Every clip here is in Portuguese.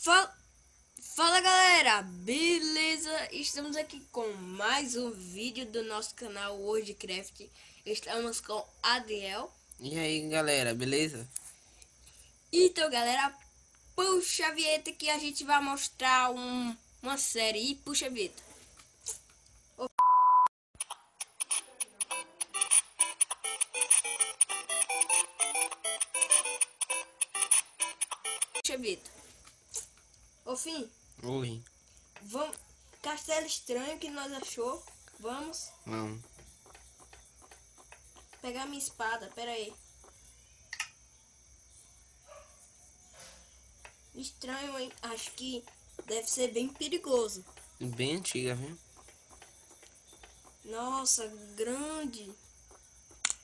Fala, fala galera, beleza? Estamos aqui com mais um vídeo do nosso canal Worldcraft. Estamos com Adriel. E aí galera, beleza? Então galera, puxa a vinheta que a gente vai mostrar uma série. E puxa a vinheta. Puxa a vinheta. Ô fim, Oi, vamos. Castelo Estranho que nós achou. Vamos vamos. pegar minha espada, pera aí. Estranho, hein? Acho que deve ser bem perigoso. Bem antiga, viu? Nossa, grande.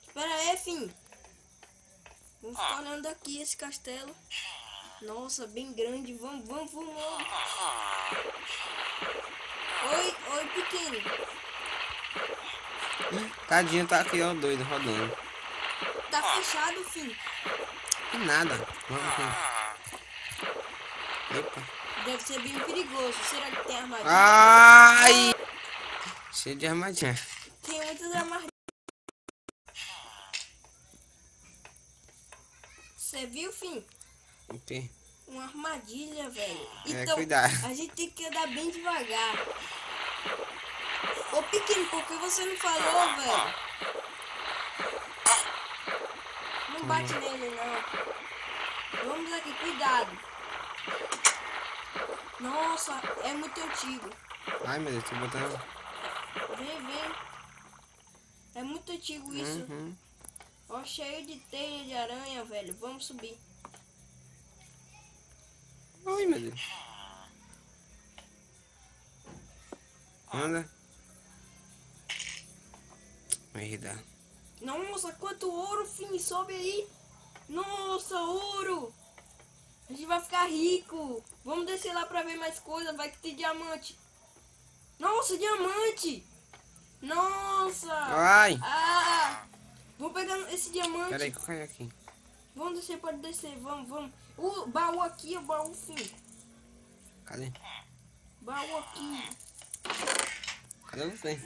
Espera aí, fim. Vamos ficar olhando aqui esse castelo. Nossa, bem grande. Vamos. Oi, pequeno. Tadinho tá aqui, ó, doido, rodando. Tá fechado, fim. E nada. Vamos aqui. Epa. Deve ser bem perigoso. Será que tem armadilha? Ai! Cheio de armadilha. Tem muitas armadilhas. Você viu, fim? O quê? Uma armadilha, velho. É, Então, cuidado. a gente tem que andar bem devagar. Ô, pequeno, por que você não falou, velho? Não bate nele, não. Vamos aqui, cuidado. Nossa, é muito antigo. Ai meu Deus, tô botando. Vem. É muito antigo isso. Uhum. Ó, cheio de teia de aranha, velho. Vamos subir. Ai meu Deus. Anda. Merda. Nossa, quanto ouro, fim. Sobe aí. Nossa, ouro. A gente vai ficar rico. Vamos descer lá pra ver mais coisa. Vai que tem diamante. Nossa, diamante. Nossa. Ai! Ah. Vou pegar esse diamante. Pera aí que eu caí aqui. Vamos descer, pode descer. Vamos. O baú aqui, o baú, fim. Cadê? Baú aqui. Cadê você?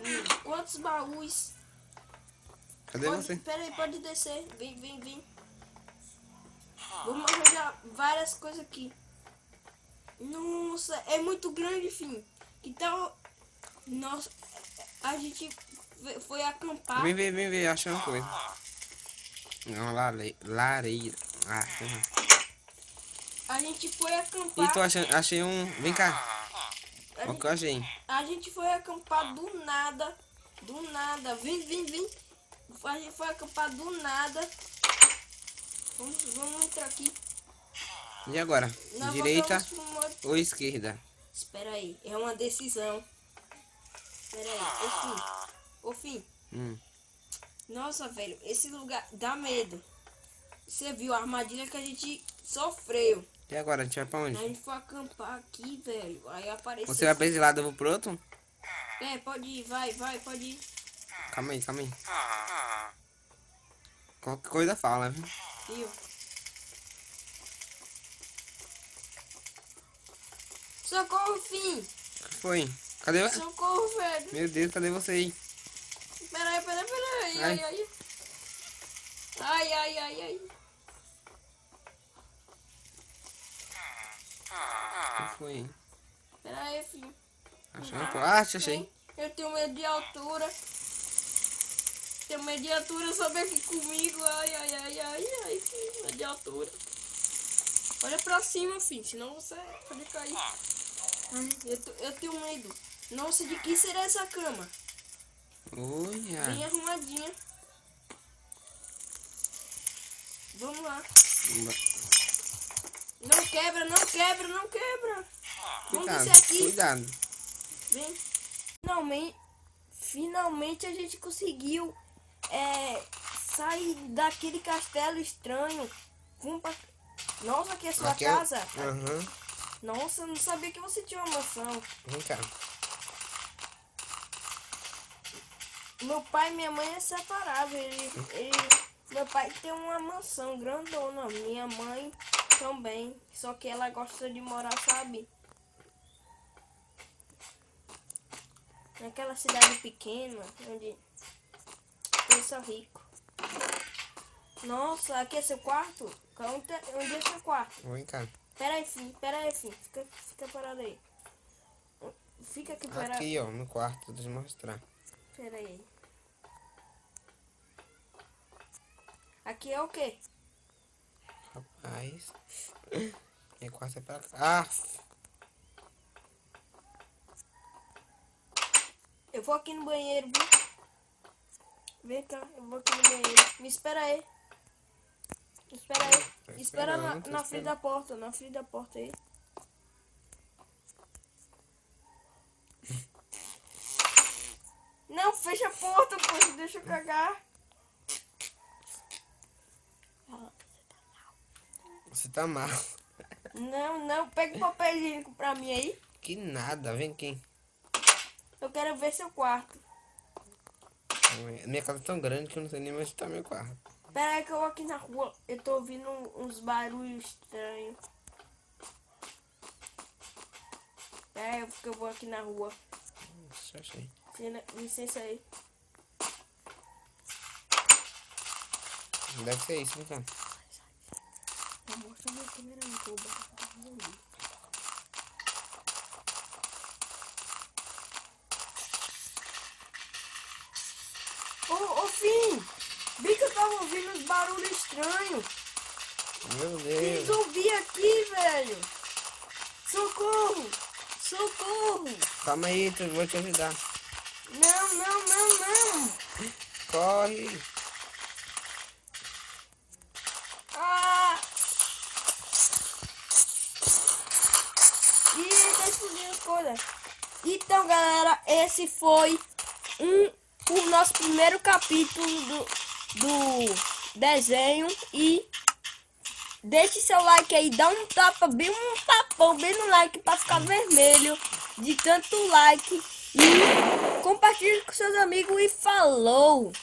Quantos baús? Cadê você? Pera aí, pode descer. Vem. Vamos arranjar várias coisas aqui. Nossa, é muito grande, fim. Então, nossa, a gente foi acampar. Vem ver, achei uma coisa. Uma lareira. Ah, sei lá. A gente foi acampar. E tô achando, achei um. Vem cá. Olha o que eu achei. A gente foi acampar do nada. Do nada. Vem. A gente foi acampar do nada. Vamos entrar aqui. E agora? Nós Direita voltamos pro modo. ou esquerda? Espera aí, é uma decisão. Espera aí, ô fim. Nossa, velho, esse lugar dá medo. Você viu a armadilha que a gente sofreu. E agora? A gente vai pra A onde? gente foi acampar aqui, velho. Aí apareceu. Você vai pra esse lado, eu vou pro outro? É, pode ir, vai, pode ir. Calma aí. Qualquer coisa fala, viu? Viu? Socorro, fim. O que foi? Cadê você? Socorro, velho. Meu Deus, cadê você aí? Peraí. Ai. O que foi? Peraí, filho. Achou uma coisa? Ah, achei. Eu tenho medo de altura. Sobe aqui comigo. Ai, filho, medo de altura. Olha pra cima, filho, senão você pode cair. Ai, eu tenho medo. Nossa, de que será essa cama? Bem Olha. arrumadinha. Vamos lá. Não quebra. Vamos descer aqui. Cuidado. Vem. Finalmente a gente conseguiu sair daquele castelo estranho. Vamos pra... Nossa, aqui é sua Aqui casa? Aham. Nossa, eu não sabia que você tinha uma mansão. Vem cá. Meu pai e minha mãe é separável. Meu pai tem uma mansão grandona. Minha mãe também. Só que ela gosta de morar, sabe? Naquela cidade pequena, onde eu sou rico. Nossa, aqui é seu quarto? Onde é seu quarto? Vem cá. Pera aí, filho. Fica parado aí. Fica aqui parado. Aqui, ó, no quarto, deixa eu mostrar. Pera aí. Aqui é o quê? Rapaz. Minha quarto é pra cá. Ah! Eu vou aqui no banheiro, viu? Vem cá, eu vou aqui no banheiro. Me espera aí. Espera na frente da porta, aí. Não, fecha a porta, pô, deixa eu cagar. Você tá mal. Não, pega o papel higiênico pra mim aí. Que nada, vem aqui. Eu quero ver seu quarto. Minha casa é tão grande que eu não sei nem mais onde tá meu quarto. Pera aí que eu vou aqui na rua. Eu tô ouvindo uns barulhos estranhos. Pera aí que eu vou aqui na rua. Só achei. Licença aí. Deve ser isso, vem cá. Mostra minha câmera aí que eu vou botar pra ver. Ô, Fim! Vi que eu tava ouvindo uns barulhos estranhos. Meu Deus. Resolvi aqui, velho. Socorro! Calma aí, eu vou te ajudar. Não. Corre. Ah! Ih, tá explodindo as coisas. Então, galera, esse foi o nosso primeiro capítulo do desenho. E deixe seu like aí, dá um tapão bem no like pra ficar vermelho de tanto like. E compartilhe com seus amigos e falou!